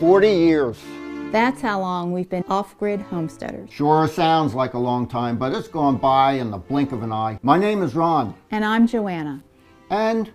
40 years. That's how long we've been off-grid homesteaders. Sure sounds like a long time, but it's gone by in the blink of an eye. My name is Ron. And I'm Joanna. And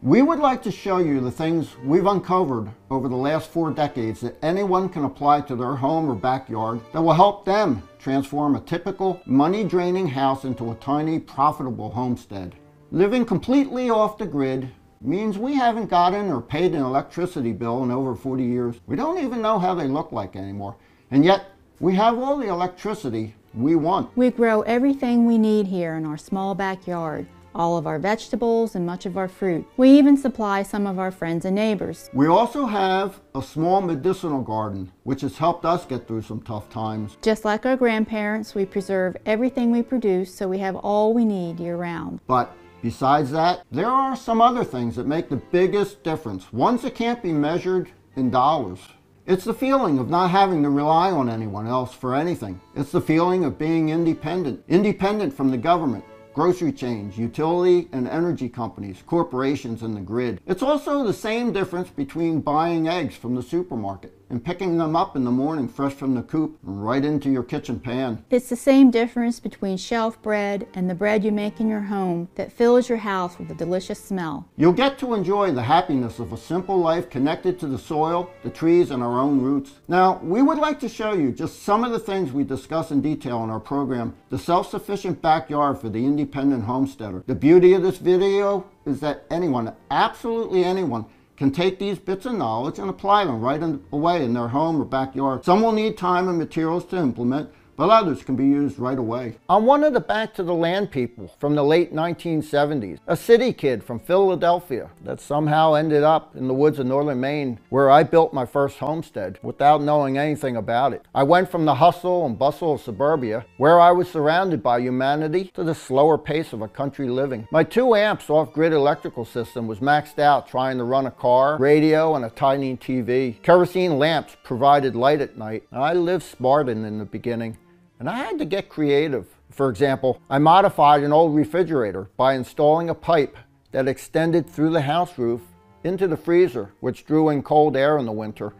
we would like to show you the things we've uncovered over the last 4 decades that anyone can apply to their home or backyard that will help them transform a typical money-draining house into a tiny, profitable homestead. Living completely off the grid means we haven't gotten or paid an electricity bill in over 40 years. We don't even know how they look like anymore. And yet, we have all the electricity we want. We grow everything we need here in our small backyard, all of our vegetables and much of our fruit. We even supply some of our friends and neighbors. We also have a small medicinal garden, which has helped us get through some tough times. Just like our grandparents, we preserve everything we produce so we have all we need year-round. But besides that, there are some other things that make the biggest difference, ones that can't be measured in dollars. It's the feeling of not having to rely on anyone else for anything. It's the feeling of being independent from the government, grocery chains, utility and energy companies, corporations, and the grid. It's also the same difference between buying eggs from the supermarket and picking them up in the morning fresh from the coop and right into your kitchen pan. It's the same difference between shelf bread and the bread you make in your home that fills your house with a delicious smell. You'll get to enjoy the happiness of a simple life connected to the soil, the trees, and our own roots. Now, we would like to show you just some of the things we discuss in detail in our program, The Self-Sufficient Backyard for the Independent Homesteader. The beauty of this video is that anyone, absolutely anyone, can take these bits of knowledge and apply them right away in their home or backyard. Some will need time and materials to implement, but others can be used right away. I'm one of the back to the land people from the late 1970s, a city kid from Philadelphia that somehow ended up in the woods of northern Maine where I built my first homestead without knowing anything about it. I went from the hustle and bustle of suburbia, where I was surrounded by humanity, to the slower pace of a country living. My 2 amps off-grid electrical system was maxed out trying to run a car, radio, and a tiny TV. Kerosene lamps provided light at night. I lived Spartan in the beginning, and I had to get creative. For example, I modified an old refrigerator by installing a pipe that extended through the house roof into the freezer, which drew in cold air in the winter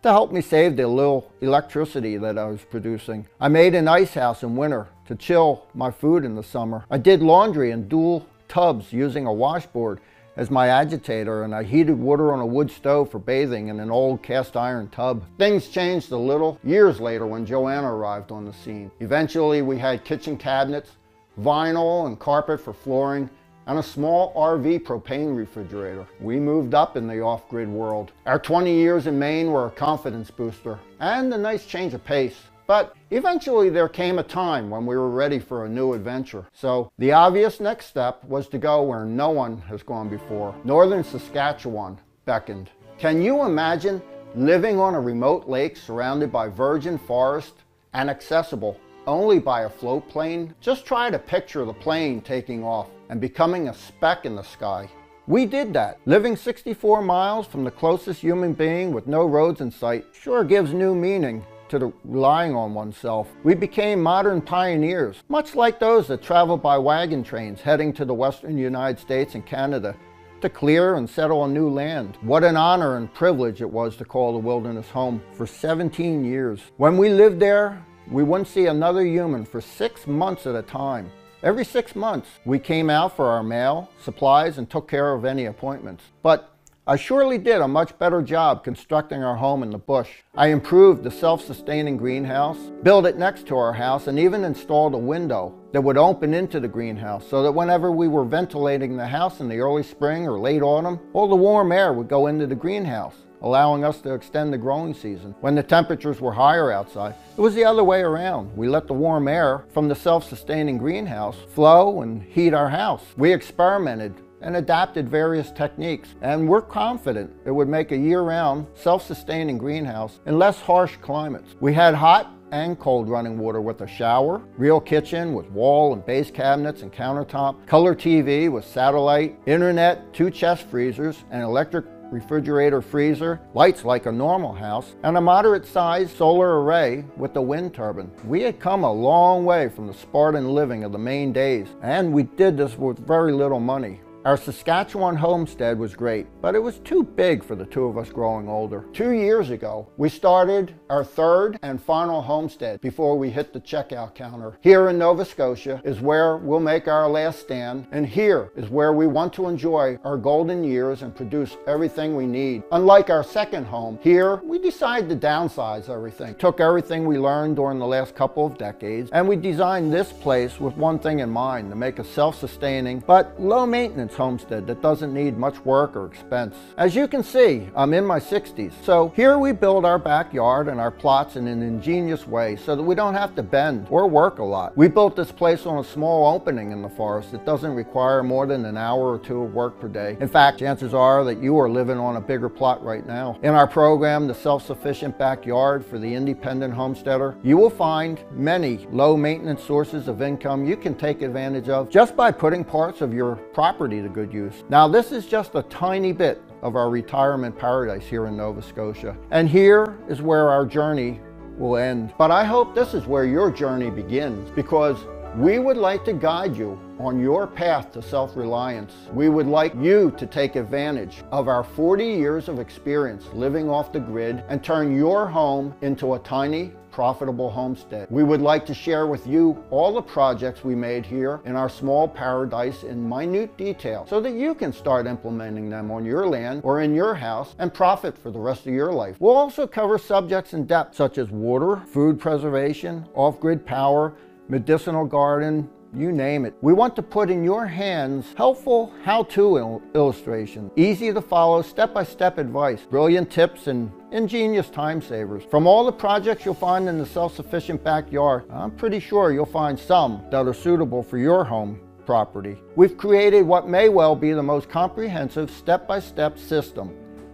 to help me save the little electricity that I was producing. I made an ice house in winter to chill my food in the summer. I did laundry in dual tubs using a washboard as my agitator, and I heated water on a wood stove for bathing in an old cast iron tub. Things changed a little years later when Joanna arrived on the scene. Eventually we had kitchen cabinets, vinyl and carpet for flooring, and a small RV propane refrigerator. We moved up in the off-grid world. Our 20 years in Maine were a confidence booster and a nice change of pace. But eventually there came a time when we were ready for a new adventure. So the obvious next step was to go where no one has gone before. Northern Saskatchewan beckoned. Can you imagine living on a remote lake surrounded by virgin forest and accessible only by a float plane? Just try to picture the plane taking off and becoming a speck in the sky. We did that. Living 64 miles from the closest human being with no roads in sight sure gives new meaning to relying on oneself. We became modern pioneers, much like those that traveled by wagon trains heading to the western United States and Canada to clear and settle on new land. What an honor and privilege it was to call the wilderness home for 17 years. When we lived there, we wouldn't see another human for 6 months at a time. Every 6 months, we came out for our mail, supplies, and took care of any appointments. But I surely did a much better job constructing our home in the bush. I improved the self-sustaining greenhouse, built it next to our house, and even installed a window that would open into the greenhouse so that whenever we were ventilating the house in the early spring or late autumn, all the warm air would go into the greenhouse, allowing us to extend the growing season. When the temperatures were higher outside, it was the other way around. We let the warm air from the self-sustaining greenhouse flow and heat our house. We experimented and adapted various techniques, and we're confident it would make a year-round, self-sustaining greenhouse in less harsh climates. We had hot and cold running water with a shower, real kitchen with wall and base cabinets and countertop, color TV with satellite, internet, 2 chest freezers, an electric refrigerator freezer, lights like a normal house, and a moderate-sized solar array with a wind turbine. We had come a long way from the Spartan living of the Maine days, and we did this with very little money. Our Saskatchewan homestead was great, but it was too big for the two of us growing older. 2 years ago, we started our third and final homestead before we hit the checkout counter. Here in Nova Scotia is where we'll make our last stand, and here is where we want to enjoy our golden years and produce everything we need. Unlike our second home, here we decided to downsize everything. Took everything we learned during the last couple of decades, and we designed this place with one thing in mind, to make a self-sustaining but low-maintenance homestead that doesn't need much work or expense. As you can see, I'm in my 60s, so here we build our backyard and our plots in an ingenious way so that we don't have to bend or work a lot. We built this place on a small opening in the forest that doesn't require more than an hour or two of work per day. In fact, chances are that you are living on a bigger plot right now. In our program, The Self-Sufficient Backyard for the Independent Homesteader, you will find many low-maintenance sources of income you can take advantage of just by putting parts of your property to good use. Now, this is just a tiny bit of our retirement paradise here in Nova Scotia, and here is where our journey will end. But I hope this is where your journey begins, because we would like to guide you on your path to self-reliance. We would like you to take advantage of our 40 years of experience living off the grid and turn your home into a tiny, profitable homestead. We would like to share with you all the projects we made here in our small paradise in minute detail so that you can start implementing them on your land or in your house and profit for the rest of your life. We'll also cover subjects in depth such as water, food preservation, off-grid power, medicinal garden, you name it. We want to put in your hands helpful how-to illustrations, easy to follow step-by-step advice, brilliant tips, and ingenious time savers. From all the projects you'll find in the Self-Sufficient Backyard, I'm pretty sure you'll find some that are suitable for your home property. We've created what may well be the most comprehensive step-by-step system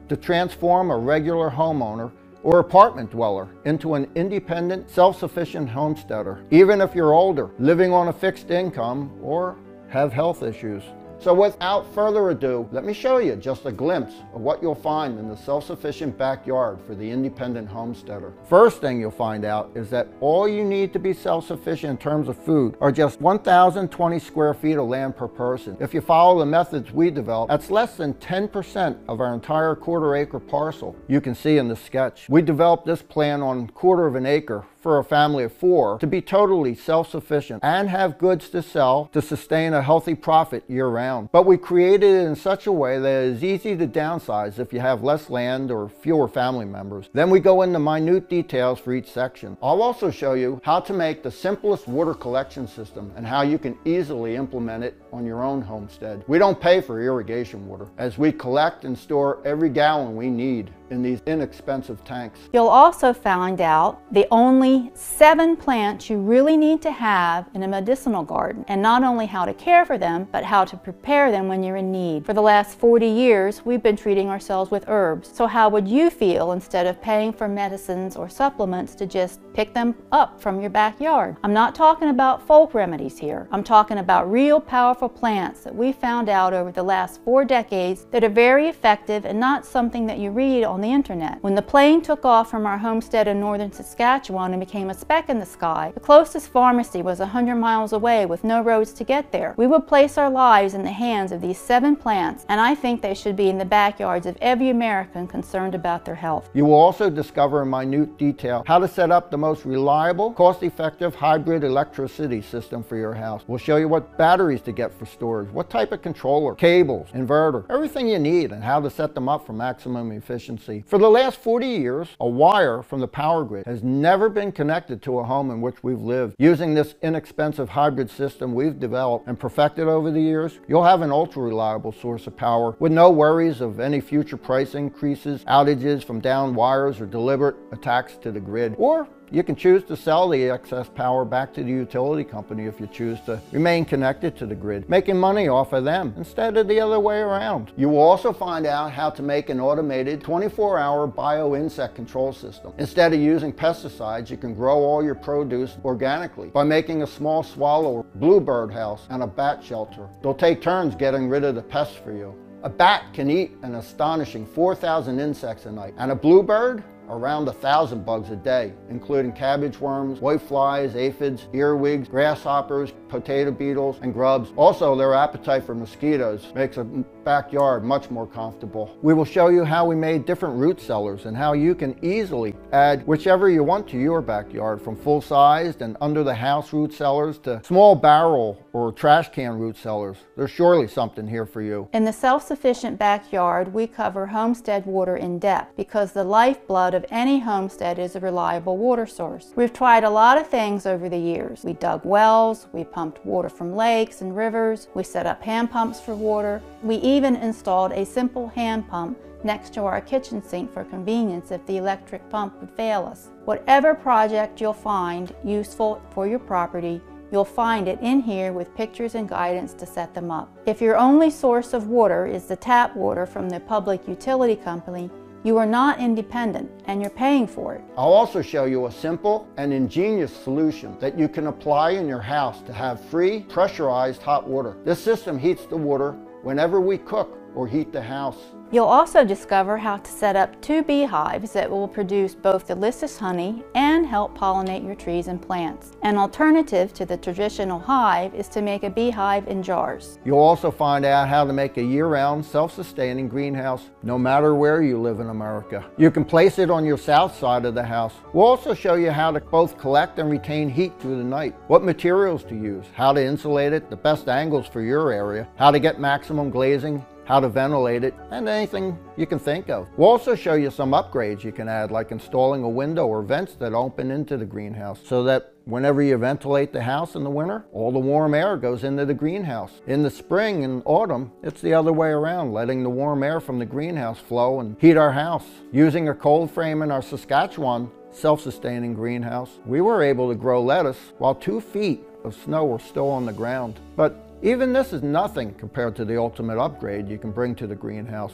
to transform a regular homeowner or apartment dweller into an independent, self-sufficient homesteader, even if you're older, living on a fixed income, or have health issues. So without further ado, let me show you just a glimpse of what you'll find in the Self-Sufficient Backyard for the Independent Homesteader. First thing you'll find out is that all you need to be self-sufficient in terms of food are just 1,020 square feet of land per person. If you follow the methods we developed, that's less than 10% of our entire quarter-acre parcel. You can see in the sketch. We developed this plan on a quarter of an acre for a family of 4 to be totally self-sufficient and have goods to sell to sustain a healthy profit year-round. But we created it in such a way that it is easy to downsize if you have less land or fewer family members. Then we go into minute details for each section. I'll also show you how to make the simplest water collection system and how you can easily implement it on your own homestead. We don't pay for irrigation water, as we collect and store every gallon we need in these inexpensive tanks. You'll also find out the only 7 plants you really need to have in a medicinal garden, and not only how to care for them, but how to prepare them when you're in need. For the last 40 years, we've been treating ourselves with herbs. So how would you feel instead of paying for medicines or supplements to just pick them up from your backyard? I'm not talking about folk remedies here. I'm talking about real powerful plants that we found out over the last 4 decades that are very effective and not something that you read on the internet. When the plane took off from our homestead in northern Saskatchewan and became a speck in the sky, the closest pharmacy was 100 miles away with no roads to get there. We would place our lives in the hands of these 7 plants, and I think they should be in the backyards of every American concerned about their health. You will also discover in minute detail how to set up the most reliable, cost-effective hybrid electricity system for your house. We'll show you what batteries to get for storage, what type of controller, cables, inverter, everything you need, and how to set them up for maximum efficiency. For the last 40 years, a wire from the power grid has never been connected to a home in which we've lived. Using this inexpensive hybrid system we've developed and perfected over the years, you'll have an ultra-reliable source of power with no worries of any future price increases, outages from downed wires, or deliberate attacks to the grid. Or you can choose to sell the excess power back to the utility company if you choose to remain connected to the grid, making money off of them instead of the other way around. You will also find out how to make an automated 24-hour bio-insect control system. Instead of using pesticides, you can grow all your produce organically by making a small swallow bluebird house and a bat shelter. They'll take turns getting rid of the pests for you. A bat can eat an astonishing 4,000 insects a night, and a bluebird around 1,000 bugs a day, including cabbage worms, whiteflies, aphids, earwigs, grasshoppers, potato beetles, and grubs. Also, their appetite for mosquitoes makes a backyard much more comfortable. We will show you how we made different root cellars and how you can easily add whichever you want to your backyard, from full-sized and under-the-house root cellars to small barrel or trash can root cellars. There's surely something here for you. In the self-sufficient backyard, we cover homestead water in depth because the lifeblood of any homestead is a reliable water source. We've tried a lot of things over the years. We dug wells, we pumped water from lakes and rivers, we set up hand pumps for water. We even installed a simple hand pump next to our kitchen sink for convenience if the electric pump would fail us. Whatever project you'll find useful for your property, you'll find it in here with pictures and guidance to set them up. If your only source of water is the tap water from the public utility company, you are not independent and you're paying for it. I'll also show you a simple and ingenious solution that you can apply in your house to have free pressurized hot water. This system heats the water whenever we cook or heat the house. You'll also discover how to set up 2 beehives that will produce both delicious honey and help pollinate your trees and plants. An alternative to the traditional hive is to make a beehive in jars. You'll also find out how to make a year-round self-sustaining greenhouse no matter where you live in America. You can place it on your south side of the house. We'll also show you how to both collect and retain heat through the night, what materials to use, how to insulate it, the best angles for your area, how to get maximum glazing, how to ventilate it, and anything you can think of. We'll also show you some upgrades you can add, like installing a window or vents that open into the greenhouse so that whenever you ventilate the house in the winter, all the warm air goes into the greenhouse. In the spring and autumn, it's the other way around, letting the warm air from the greenhouse flow and heat our house. Using a cold frame in our Saskatchewan self-sustaining greenhouse, we were able to grow lettuce while 2 feet of snow were still on the ground. But even this is nothing compared to the ultimate upgrade you can bring to the greenhouse.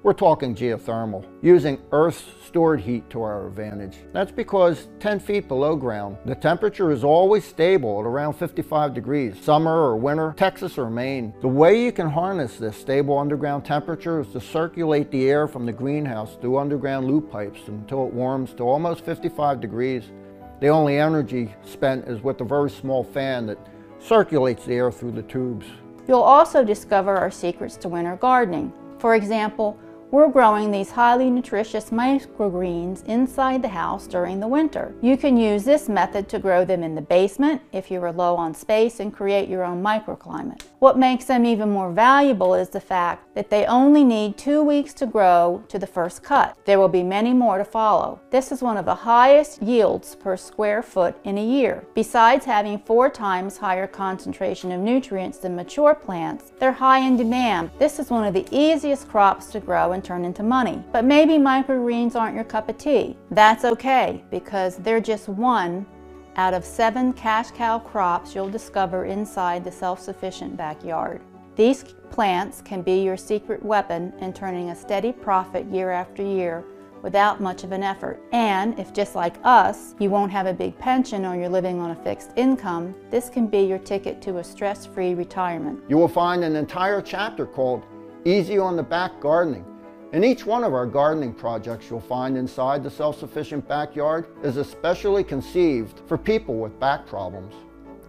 We're talking geothermal, using Earth's stored heat to our advantage. That's because 10 feet below ground, the temperature is always stable at around 55 degrees, summer or winter, Texas or Maine. The way you can harness this stable underground temperature is to circulate the air from the greenhouse through underground loop pipes until it warms to almost 55 degrees. The only energy spent is with a very small fan that circulates the air through the tubes. You'll also discover our secrets to winter gardening. For example, we're growing these highly nutritious microgreens inside the house during the winter. You can use this method to grow them in the basement if you are low on space and create your own microclimate. What makes them even more valuable is the fact that they only need 2 weeks to grow to the first cut. There will be many more to follow. This is one of the highest yields per square foot in a year. Besides having 4 times higher concentration of nutrients than mature plants, they're high in demand. This is one of the easiest crops to grow and turn into money. But maybe microgreens aren't your cup of tea. That's okay, because they're just one out of 7 cash cow crops you'll discover inside the self-sufficient backyard. These plants can be your secret weapon in turning a steady profit year after year without much of an effort. And if, just like us, you won't have a big pension or you're living on a fixed income, this can be your ticket to a stress-free retirement. You will find an entire chapter called Easy on the Back Gardening. In each one of our gardening projects you'll find inside the self-sufficient backyard is especially conceived for people with back problems.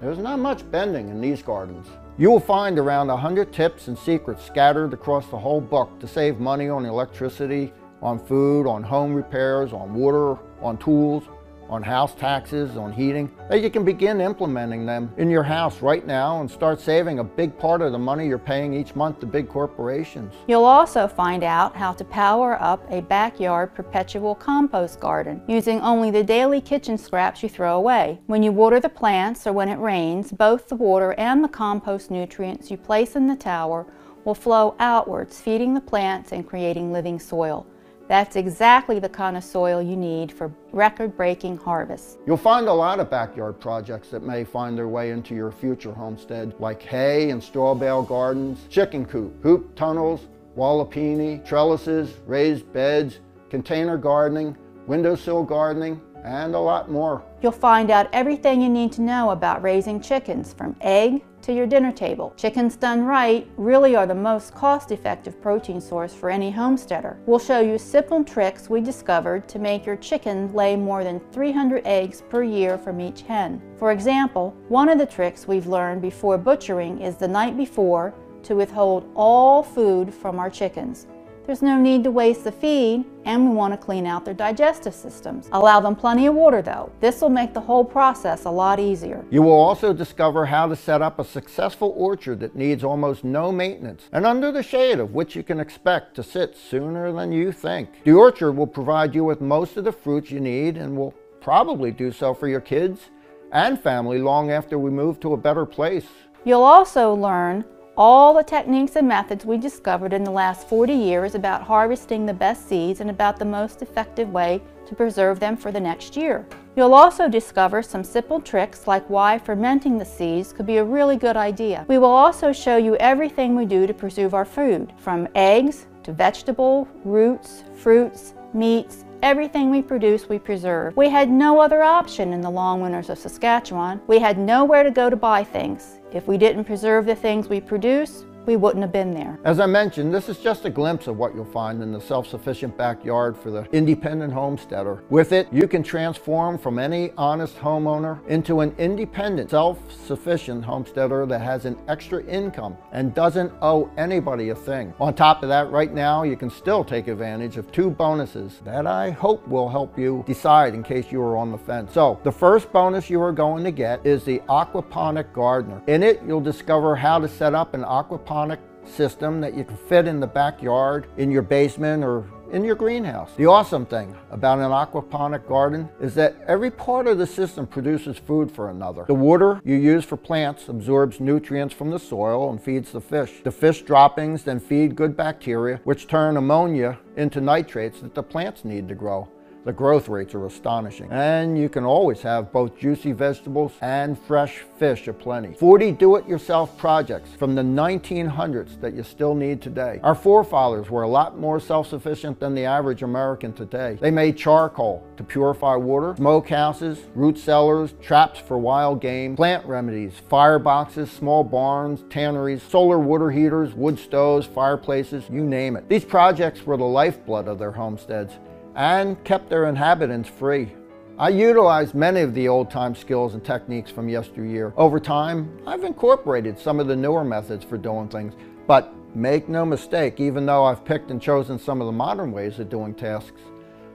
There's not much bending in these gardens. You will find around 100 tips and secrets scattered across the whole book to save money on electricity, on food, on home repairs, on water, on tools, on house taxes, on heating, that you can begin implementing them in your house right now and start saving a big part of the money you're paying each month to big corporations. You'll also find out how to power up a backyard perpetual compost garden using only the daily kitchen scraps you throw away. When you water the plants or when it rains, both the water and the compost nutrients you place in the tower will flow outwards, feeding the plants and creating living soil. That's exactly the kind of soil you need for record-breaking harvests. You'll find a lot of backyard projects that may find their way into your future homestead, like hay and straw bale gardens, chicken coop, hoop tunnels, wallopini, trellises, raised beds, container gardening, windowsill gardening, and a lot more. You'll find out everything you need to know about raising chickens, from egg to your dinner table. Chickens done right really are the most cost-effective protein source for any homesteader. We'll show you simple tricks we discovered to make your chicken lay more than 300 eggs per year from each hen. For example, one of the tricks we've learned before butchering is the night before to withhold all food from our chickens. There's no need to waste the feed, and we want to clean out their digestive systems. Allow them plenty of water though. This will make the whole process a lot easier. You will also discover how to set up a successful orchard that needs almost no maintenance, and under the shade of which you can expect to sit sooner than you think. The orchard will provide you with most of the fruits you need, and will probably do so for your kids and family long after we move to a better place. You'll also learn all the techniques and methods we discovered in the last 40 years about harvesting the best seeds and about the most effective way to preserve them for the next year. You'll also discover some simple tricks like why fermenting the seeds could be a really good idea. We will also show you everything we do to preserve our food, from eggs to vegetable, roots, fruits, meats. Everything we produce, we preserve. We had no other option in the long winters of Saskatchewan. We had nowhere to go to buy things. If we didn't preserve the things we produce, we wouldn't have been there. As I mentioned, this is just a glimpse of what you'll find in the self-sufficient backyard for the independent homesteader. With it, you can transform from any honest homeowner into an independent, self-sufficient homesteader that has an extra income and doesn't owe anybody a thing. On top of that, right now, you can still take advantage of 2 bonuses that I hope will help you decide in case you are on the fence. So, the first bonus you are going to get is the Aquaponic Gardener. In it, you'll discover how to set up an aquaponic system that you can fit in the backyard, in your basement, or in your greenhouse. The awesome thing about an aquaponic garden is that every part of the system produces food for another. The water you use for plants absorbs nutrients from the soil and feeds the fish. The fish droppings then feed good bacteria, which turn ammonia into nitrates that the plants need to grow. The growth rates are astonishing. And you can always have both juicy vegetables and fresh fish aplenty. 40 do-it-yourself projects from the 1900s that you still need today. Our forefathers were a lot more self-sufficient than the average American today. They made charcoal to purify water, smokehouses, root cellars, traps for wild game, plant remedies, fireboxes, small barns, tanneries, solar water heaters, wood stoves, fireplaces, you name it. These projects were the lifeblood of their homesteads and kept their inhabitants free. I utilized many of the old-time skills and techniques from yesteryear. Over time, I've incorporated some of the newer methods for doing things, but make no mistake, even though I've picked and chosen some of the modern ways of doing tasks,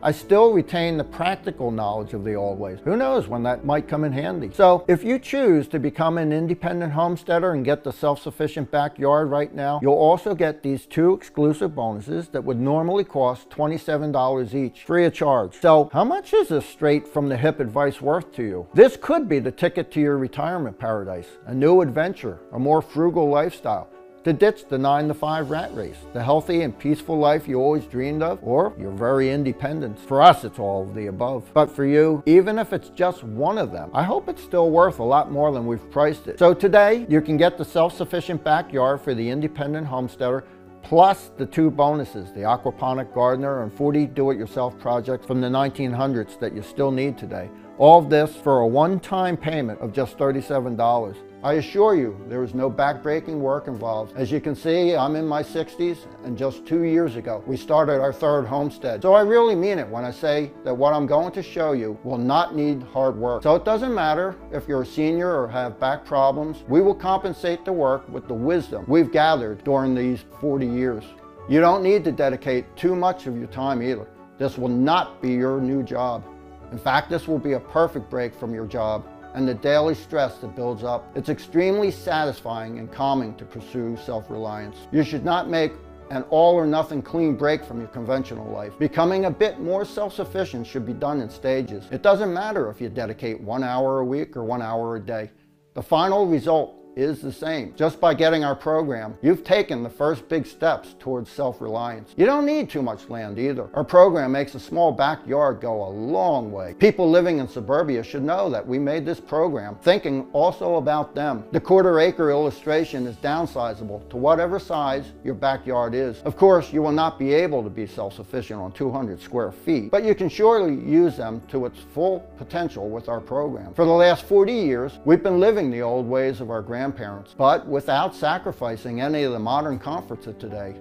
I still retain the practical knowledge of the old ways. Who knows when that might come in handy. So if you choose to become an independent homesteader and get the self-sufficient backyard right now, you'll also get these 2 exclusive bonuses that would normally cost $27 each, free of charge. So how much is this straight from the hip advice worth to you? This could be the ticket to your retirement paradise, a new adventure, a more frugal lifestyle, to ditch the 9-to-5 rat race, the healthy and peaceful life you always dreamed of, or your very independence. For us, it's all of the above. But for you, even if it's just one of them, I hope it's still worth a lot more than we've priced it. So today, you can get the self-sufficient backyard for the independent homesteader, plus the 2 bonuses, the Aquaponic Gardener and 40 do-it-yourself projects from the 1900s that you still need today. All of this for a one-time payment of just $37. I assure you, there is no back-breaking work involved. As you can see, I'm in my 60s, and just 2 years ago, we started our 3rd homestead. So I really mean it when I say that what I'm going to show you will not need hard work. So it doesn't matter if you're a senior or have back problems, we will compensate the work with the wisdom we've gathered during these 40 years. You don't need to dedicate too much of your time either. This will not be your new job. In fact, this will be a perfect break from your job and the daily stress that builds up. It's extremely satisfying and calming to pursue self-reliance. You should not make an all or nothing clean break from your conventional life. Becoming a bit more self-sufficient should be done in stages. It doesn't matter if you dedicate 1 hour a week or 1 hour a day. The final result is the same. Just by getting our program, you've taken the first big steps towards self-reliance. You don't need too much land either. Our program makes a small backyard go a long way. People living in suburbia should know that we made this program thinking also about them. The quarter-acre illustration is downsizable to whatever size your backyard is. Of course, you will not be able to be self-sufficient on 200 square feet, but you can surely use them to its full potential with our program. For the last 40 years, we've been living the old ways of our grandparents, but without sacrificing any of the modern comforts of today.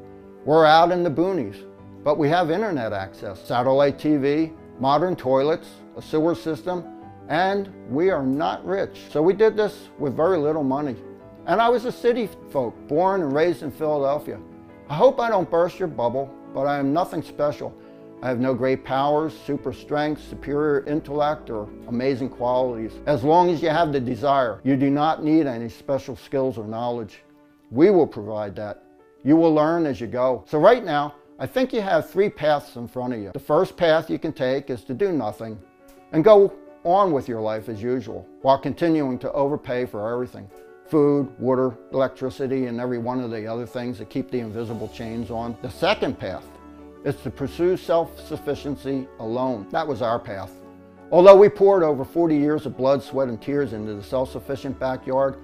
We're out in the boonies, but we have internet access, satellite TV, modern toilets, a sewer system, and we are not rich. So we did this with very little money. And I was a city folk, born and raised in Philadelphia. I hope I don't burst your bubble, but I am nothing special. I have no great powers, super strength, superior intellect, or amazing qualities. As long as you have the desire, you do not need any special skills or knowledge. We will provide that. You will learn as you go. So right now, I think you have 3 paths in front of you. The first path you can take is to do nothing and go on with your life as usual, while continuing to overpay for everything. Food, water, electricity, and every one of the other things that keep the invisible chains on. The second path is to pursue self-sufficiency alone. That was our path. Although we poured over 40 years of blood, sweat, and tears into the self-sufficient backyard,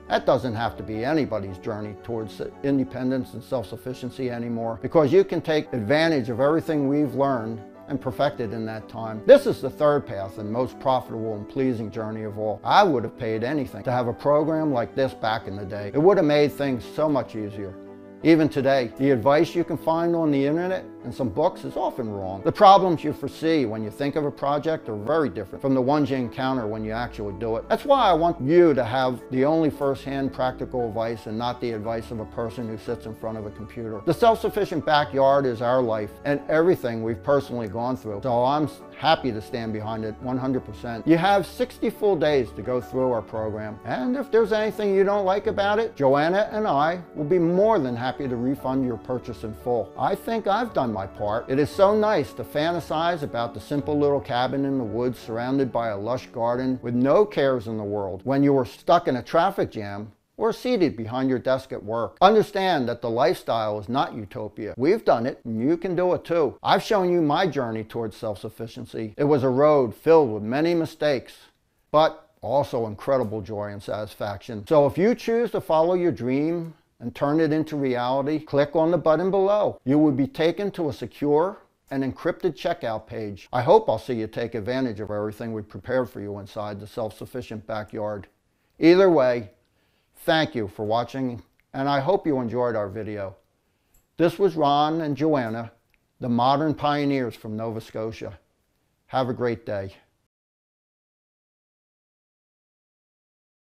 that doesn't have to be anybody's journey towards independence and self-sufficiency anymore, because you can take advantage of everything we've learned and perfected in that time. This is the third path and most profitable and pleasing journey of all. I would have paid anything to have a program like this back in the day. It would have made things so much easier. Even today, the advice you can find on the internet and some books is often wrong. The problems you foresee when you think of a project are very different from the ones you encounter when you actually do it. That's why I want you to have the only first-hand practical advice and not the advice of a person who sits in front of a computer. The self-sufficient backyard is our life and everything we've personally gone through, so I'm happy to stand behind it 100%. You have 60 full days to go through our program, and if there's anything you don't like about it, Joanna and I will be more than happy to refund your purchase in full. I think I've done my part. It is so nice to fantasize about the simple little cabin in the woods surrounded by a lush garden with no cares in the world when you are stuck in a traffic jam or seated behind your desk at work. Understand that the lifestyle is not utopia. We've done it, and you can do it too. I've shown you my journey towards self-sufficiency. It was a road filled with many mistakes, but also incredible joy and satisfaction. So if you choose to follow your dream and turn it into reality, click on the button below. You will be taken to a secure and encrypted checkout page. I hope I'll see you take advantage of everything we prepared for you inside the self-sufficient backyard. Either way, thank you for watching, and I hope you enjoyed our video. This was Ron and Joanna, the modern pioneers from Nova Scotia. Have a great day.